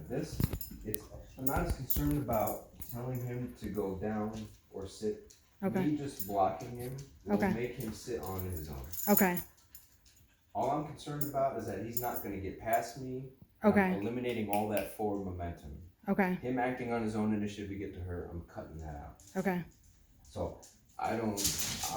this, I'm not as concerned about telling him to go down or sit. Okay. Me just blocking him will Okay. make him sit on his own. Okay. All I'm concerned about is that he's not going to get past me. Okay. I'm eliminating all that forward momentum. Okay. Him acting on his own initiative to get to her, I'm cutting that out. Okay. So I'm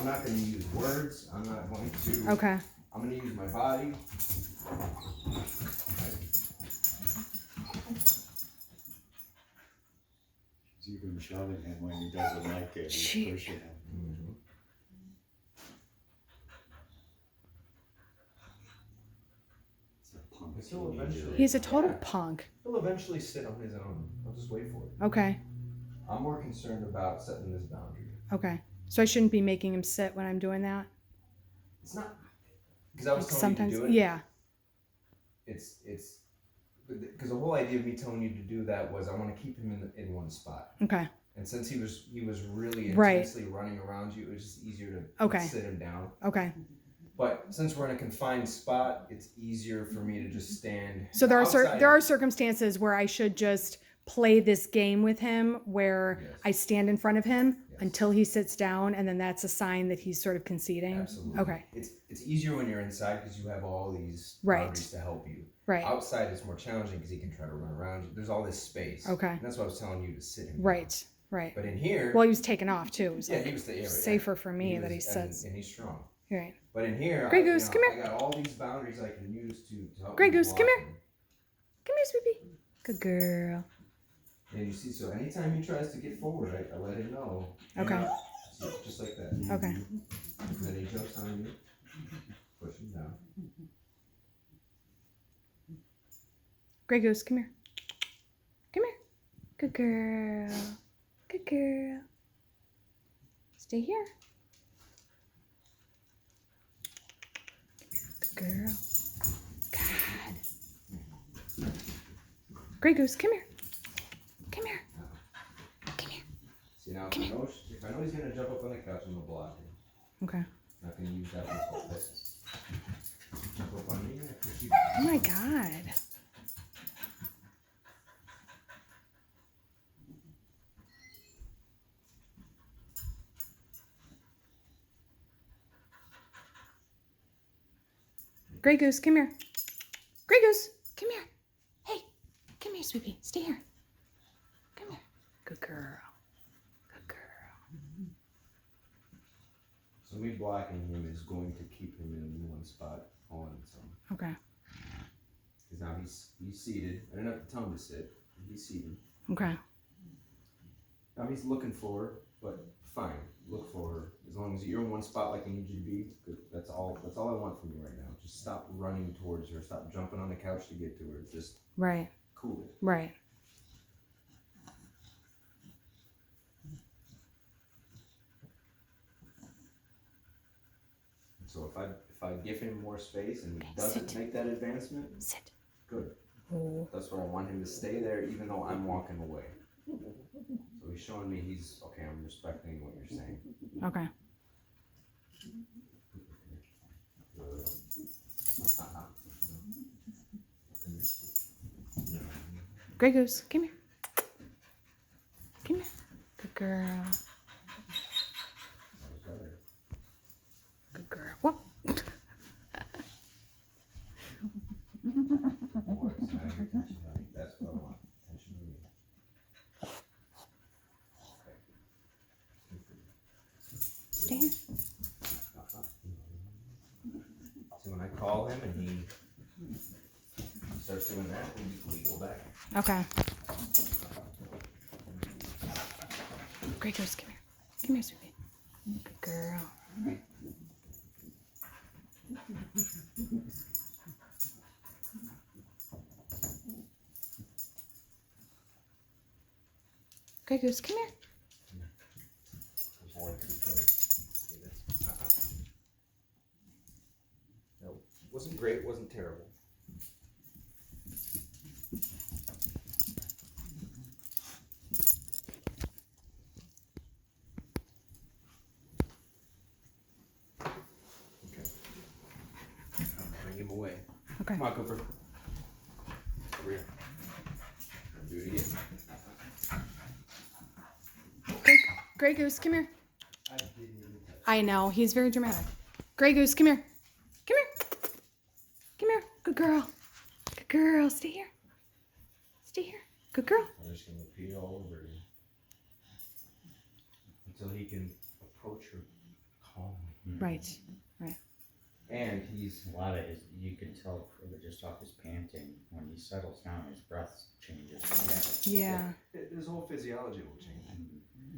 not going to use words. I'm not going to. Okay. I'm going to use my body. He's even shoving him when he doesn't like it. He's pushing him. Mm-hmm. He's a total punk. He'll eventually sit on his own. I'll just wait for it. Okay. I'm more concerned about setting this boundary. Okay. So I shouldn't be making him sit when I'm doing that? It's not because I was telling Sometimes, you to do it. yeah. It's because the whole idea of me telling you to do that was I want to keep him in one spot. Okay. And since he was really intensely running around you, it was just easier to sit him down. Okay. But since we're in a confined spot, it's easier for me to just stand. So there are circumstances where I should just play this game with him where I stand in front of him until he sits down, and then that's a sign that he's sort of conceding. Absolutely. Okay. It's easier when you're inside because you have all these boundaries to help you. Right. Outside it's more challenging because he can try to run around you. There's all this space. Okay. And that's why I was telling you to sit him. Right. Right. But in here. Well, he was taken off too. It was he was safer for me that he sits. And he's strong. Right. But in here, Grey Goose, come here. I got all these boundaries I can use to help. Grey Goose, come here. Come here, sweetie. Good girl. And you see, so anytime he tries to get forward, I let him know. Okay. See, just like that. Okay. And then he jumps on you, push him down. Grey Goose, come here. Come here. Good girl. Good girl. Stay here. Good girl. God. Grey Goose, come here. Come here. Come here. See, now if I know he's going to jump up on the couch, I'm going to block him. Okay. I'm not going to use that one. Jump up on me. Oh my God. Grey Goose, come here. Grey Goose, come here. Hey, come here, sweetie. Stay here. Come here. Good girl. Good girl. So me blocking him is going to keep him in one spot on some. Okay. Because now he's seated. I didn't have to tell him to sit. He's seated. Okay. Now he's looking for her, but fine. Look for her. As long as you're in one spot like I need you to be, good. That's all I want from you right now. Just stop running towards her. Stop jumping on the couch to get to her. Just cool it. Right. So if I give him more space and he doesn't make that advancement, good. Oh. That's where I want him to stay there, even though I'm walking away. So he's showing me he's okay. I'm respecting what you're saying. Okay. Grey Goose, come here. Come here. Good girl. Good girl. Whoop. That's what I want. Attention to me. Stay here. See, when I call him and he starts doing that, we go back. Okay. Grey Goose, come here. Come here, sweetie. Good girl. Grey Goose, come here. No, wasn't great, wasn't terrible. Bring him away. Okay. Come on, Cooper. Over here. Grey Goose, come here. I didn't even touch. I know, he's very dramatic. Grey Goose, come here. Come here. Come here. Good girl. Good girl. Stay here. Stay here. Good girl. I'm just gonna pee all over him until he can approach her calmly. Right. And he's A lot of his, you can tell just off his panting, when he settles down, his breath changes. Yeah. his whole physiology will change.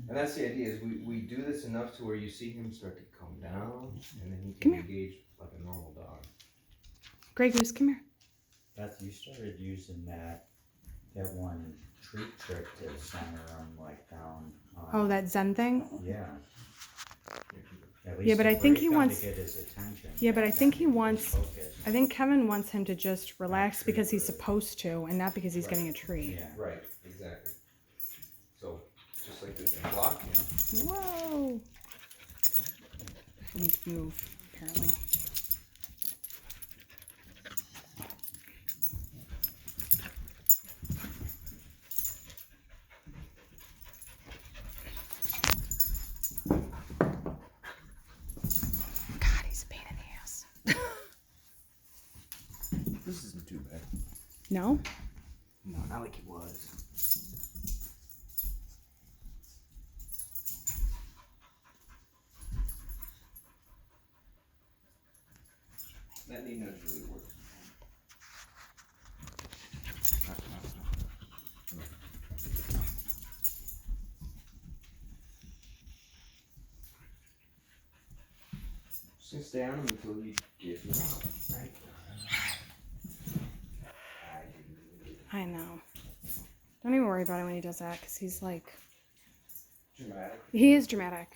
And that's the idea, is we do this enough to where you see him start to calm down, and then he Come can here. engage like a normal dog. Grey Goose, come here. Beth, you started using that one treat trick to center him like down. Oh, that Zen thing? Yeah. At Yeah, but to I think break he him wants- to get his attention. Yeah, but I think he wants- Focus. I think Kevin wants him to just relax Not because he's treat, supposed to, and not because he's Right. getting a treat. Yeah. Right, exactly. So, just like this, and block him. Whoa! I need to move, apparently. God, he's a pain in the ass. This isn't too bad. No? No, not like he was. That knee nudge really works. Just gonna stay on him until he gives me out, right? I know. Don't even worry about it when he does that, because he's like, Dramatic. he is dramatic.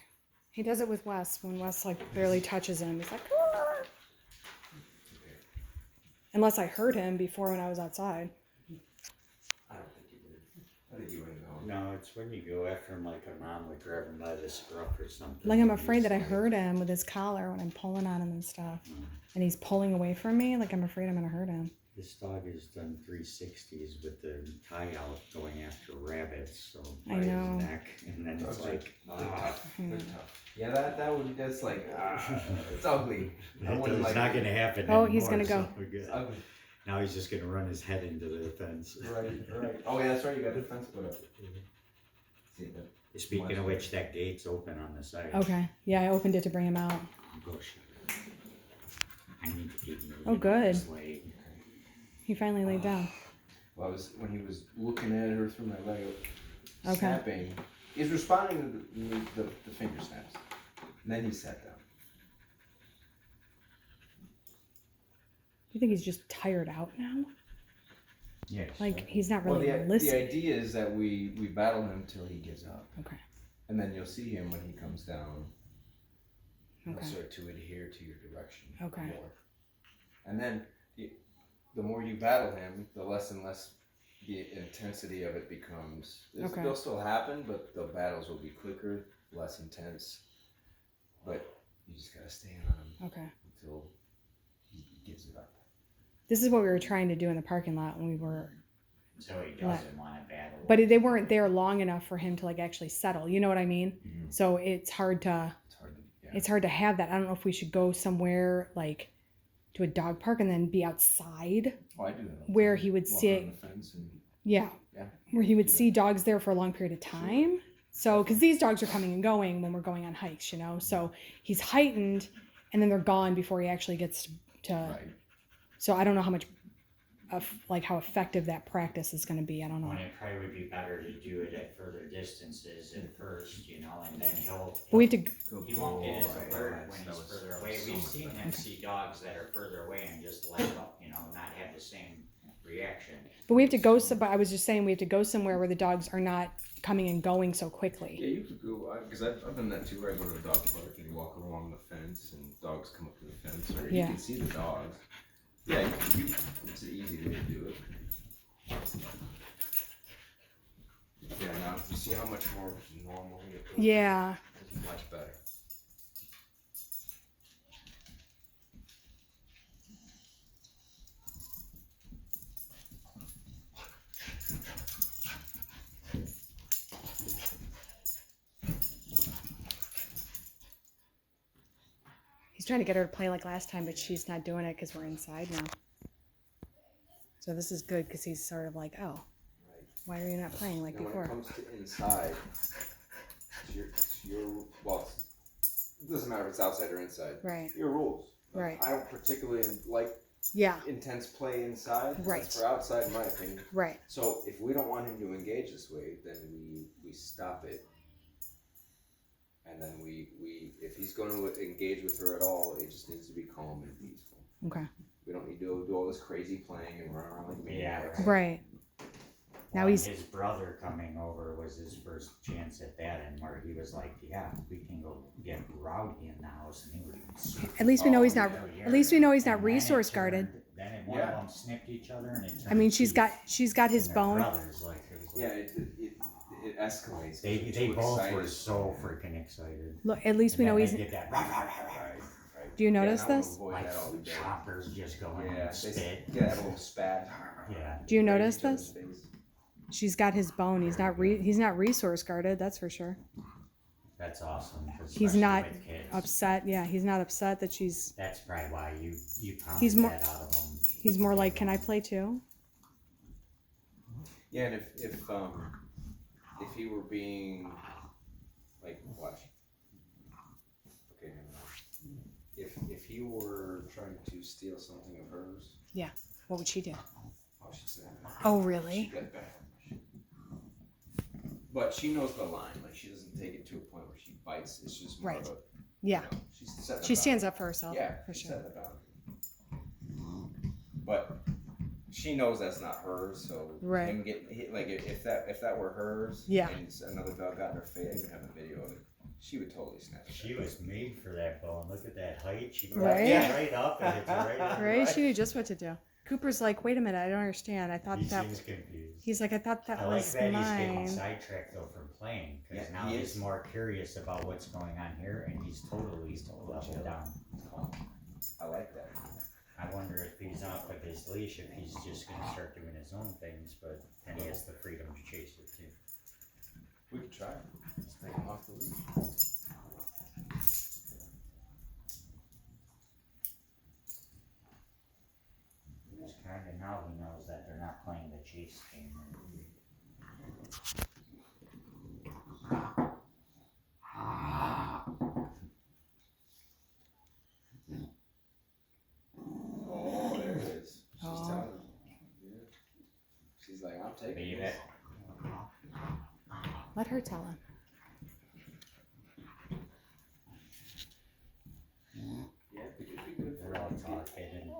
He does it with Wes, when Wes like barely touches him. He's like, "Arr!" Unless I heard him before when I was outside. I don't think he did. I think he went home. No, it's when you go after him like a mom would grab him by the scruff or something. Like I'm and afraid just that I like- heard him with his collar when I'm pulling on him and stuff. And he's pulling away from me, like I'm afraid I'm gonna hurt him. This dog has done 360s with the tie out going after rabbits, so I by know. his neck, and then it's Dogs like, They're tough. They're tough. Yeah, that's like, it's ugly. I wouldn't it's like not it. going to happen Oh, anymore. he's gonna go. So we're good. It's ugly. Now he's just going to run his head into the fence. Right. Oh yeah, that's right, you got the fence put up. See that? Speaking of which, that gate's open on the side. Okay. Yeah, I opened it to bring him out. Go shut it. I need to get moving. Oh, good. It's late. He finally laid down. Well, when he was looking at her through my leg, Okay. snapping, he's responding to the finger snaps. And then he sat down. You think he's just tired out now? Yes. Like he's not Well, really the listening. idea is that we battle him till he gives up. Okay. And then you'll see him when he comes down. He'll Okay. start to adhere to your direction Okay. more. And then the more you battle him, the less and less the intensity of it becomes. Okay. They'll still happen, but the battles will be quicker, less intense. But you just gotta stay on him Okay. until he gives it up. This is what we were trying to do in the parking lot when we were, So he doesn't want to battle. but they weren't there long enough for him to like actually settle. You know what I mean? Mhm. So it's hard to It's hard to have that. I don't know if we should go somewhere like to a dog park and then be outside. Oh, I do that. all the Where time. he would Walk sit- around the fence and Yeah. Yeah. Where he would Do see dogs there for a long period of time. So, because these dogs are coming and going when we're going on hikes, you know. So he's heightened, and then they're gone before he actually gets to. right. So I don't know how much, like how effective that practice is going to be. I don't know. When it probably would be better to do it at further distances at first, you know, and then But we have to. he won't get as Boy, alert that when he's was further away. so We've much seen better. him see dogs that are further away and just let up, you know, not have the same reaction. But we have to go. But I was just saying we have to go somewhere where the dogs are not coming and going so quickly. Yeah, you could go, because I've done that too, where I go to a dog park and you walk along the fence and dogs come up to the fence, or you Yeah. can see the dogs. Yeah, it's an easy way to do it. Yeah, now you see how much more normal it goes. Yeah. It's much better. trying to get her to play like last time, but she's not doing it because we're inside now. So this is good because he's sort of like, oh, why are you not playing like Now, before? when it comes to inside, it's your well, it doesn't matter if it's outside or inside. Right. Your rules. Right. I don't particularly like Yeah. intense play inside. Right. That's for outside, in my opinion. Right. So if we don't want him to engage this way, then we stop it. And then we if he's going to engage with her at all, it just needs to be calm and peaceful. Okay. We don't need to do all this crazy playing and run around like maniacs. Right. Now Well, he's his brother coming over was his first chance at that, and where he was like, "Yeah, we can go get rowdy in the house," and he would. at least we know he's Oh, not. yeah. At least we know he's not And then it resource turned- guarded. Then one Yeah. of them snipped each other, and it. I mean, turned she's teeth. got his And they're bone. brothers, like, it was like- Yeah, it escalates. They Too both excited. were so freaking excited. Look, at least we know And then he's. they did that. Rah, rah, rah, rah, Right, right. Do you notice now I'm this? avoiding like that all day. choppers just going Yeah, and they spit. have a little spat. Yeah. Do you Right in notice each other's this? face. She's got his bone. He's not resource guarded. That's for sure. That's awesome. He's especially not with kids. upset. Yeah, he's not upset that she's. That's probably why you pounded He's more- that out of him. He's more like, can I play too? Yeah, and if he were being like watch. Okay, never mind. If he were trying to steal something of hers, What would she do? oh, she'd say that. Oh, She'd really? get back. But she knows the line. Like she doesn't take it to a point where she bites. It's just more Right. of a, Yeah. you know, she's setting a She stands boundary. up for herself. Yeah, for she's sure. setting a boundary. But she knows that's not hers, so Right. him getting like if that were hers, Yeah. and another dog got in her face, I even have a video of it. She would totally snap. at She that. was made for that bone. Look at that height. She goes Right? right up and it's right up. Right? She knew just what to do. Cooper's like, wait a minute, I don't understand. I thought He that. seems confused. He's like, I thought that I like was that he's getting mine. sidetracked though from playing because Yeah, now he he's is. more curious about what's going on here and he's totally leveled down. I like that. I wonder if he's off of his leash, if he's just gonna start doing his own things, but then he has the freedom to chase her too. We could try it. Let's take him off the leash. Just kinda now he knows that they're not playing the chase game. Oh, there it is. She's Oh. telling him. Yeah. She's like, I'm taking Leave this. it. Let her tell him. Yeah, it could be good for They're all him. talking and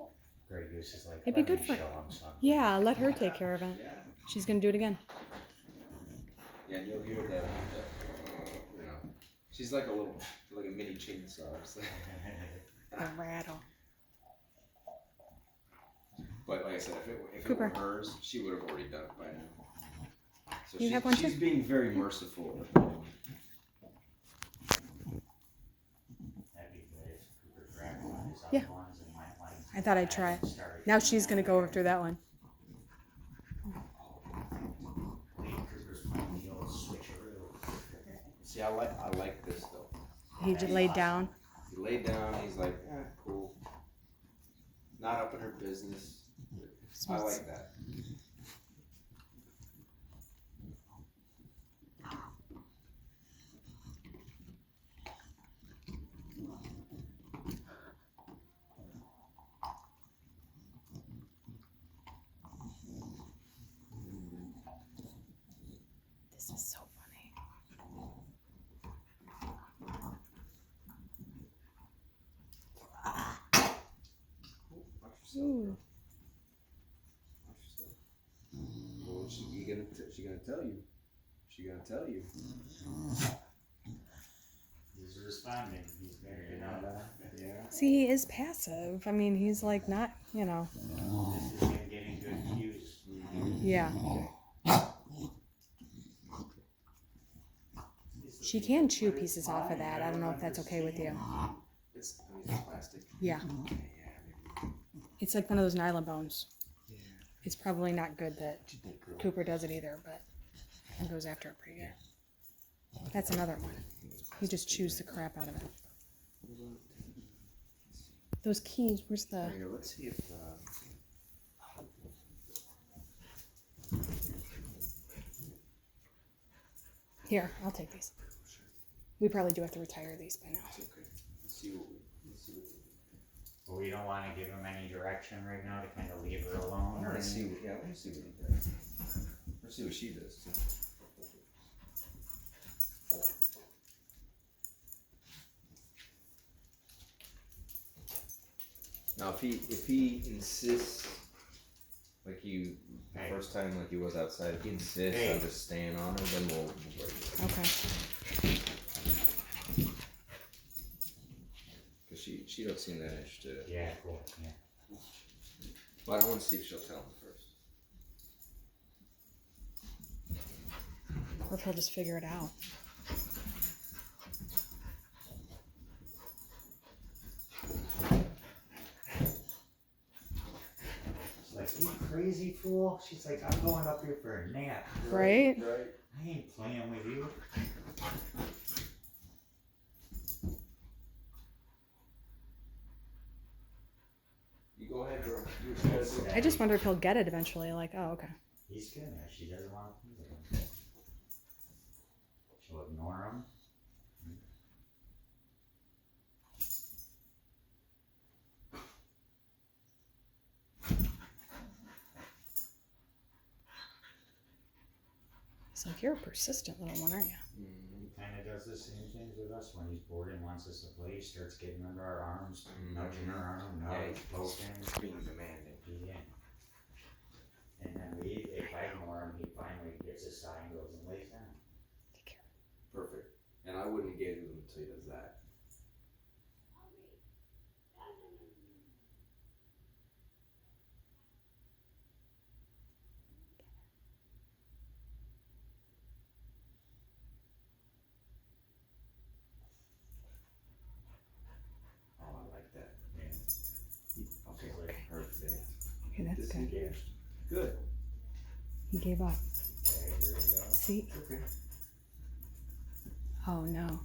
Grey Goose is like, It'd be "Let good me for- show him something." Yeah, let her take care of it. Yeah. She's gonna do it again. Yeah, and you'll hear that, you know, she's like a mini chainsaw. It's like- A rattle. But like I said, if it Cooper. were hers, she would have already done it by now. So You have one she's too? being very merciful. That'd be good if Cooper grabbed one of his Yeah. other ones and went like. I thought I'd try it. and started Now she's gonna go through that one. Cooper's playing the old switcheroo. See, I like this though. He just laid down. He laid down. He's like, cool. Not up in her business. I like that. This is so funny. Watch yourself. Ooh. Watch yourself. Well, she gonna tell you. She gonna tell you. He's responding. He's very good on that. Yeah. See, he is passive. I mean, he's like not, you know. This is him getting good cues. Yeah. She can chew pieces off of that. I don't know if that's okay with you. It's plastic. Yeah. Okay, yeah. It's like one of those nylon bones. Yeah. It's probably not good that What you think, girl? Cooper does it either, but he goes after it pretty good. That's another one. He just chews the crap out of it. Those keys, where's the... Here, let's see if. Here, I'll take these. We probably do have to retire these by now. It's okay. Let's see what we. But we don't wanna give him any direction right now to kinda leave her alone I or want to see. anything. Yeah, I want to see what he does. Let's see what she does too. Now, if he insists, like the Hey. first time, like he was outside, if he insists Hey. on just staying on her, then we'll break it. Okay. Cause she don't seem that interested. Yeah, cool, yeah. But I want to see if she'll tell him first. Or if he'll just figure it out. She's like, you crazy fool? She's like, I'm going up here for a nap. Right? Right. I ain't playing with you. You go ahead, girl. Do what you gotta do. I just wonder if he'll get it eventually. Like, oh, okay. He's getting there. She doesn't want to play with him. She'll ignore him. He's like, you're a persistent little one, aren't you? He kind of does the same things with us when he's bored and wants us to play. He starts getting under our arms, nudging our arm, Yeah, poking. being demanding. Yeah. And then if I ignore him, he finally gets his side and goes and lays down. Take care. Perfect. And I wouldn't engage with him until he does that. Oh, I like that. Yeah. Okay, Okay. perfect. Okay, that's good. Disengaged. Good. He gave up. Okay, here we go. See? Okay. Oh, no.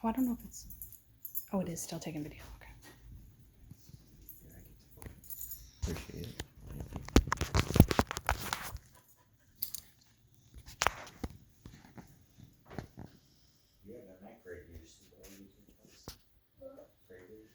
Oh, I don't know if it's... Oh, it is still taking video. Okay. Appreciate it. You have a neck break used to go use your place. Breakers.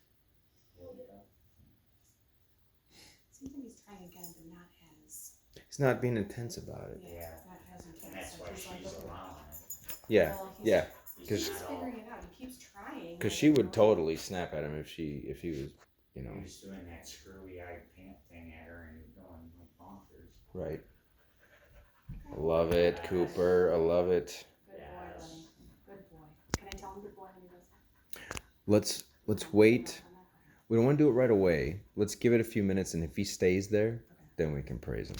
Seems like he's trying again, but not as... He's not being intense about it. Yeah. Not as intense. And that's why she's allowing it. Yeah, Well, he's- yeah. He's Because not all- figuring it out. He keeps trying. Because she would totally snap at him if he was, you know, He was doing that screwy eyed pant thing at her and going like bonkers. right. I love it, Cooper. I love it. Good boy, Yes. buddy. Good boy. Can I tell him good boy when he does that? Let's wait. We don't want to do it right away. Let's give it a few minutes, and if he stays there, then we can praise him.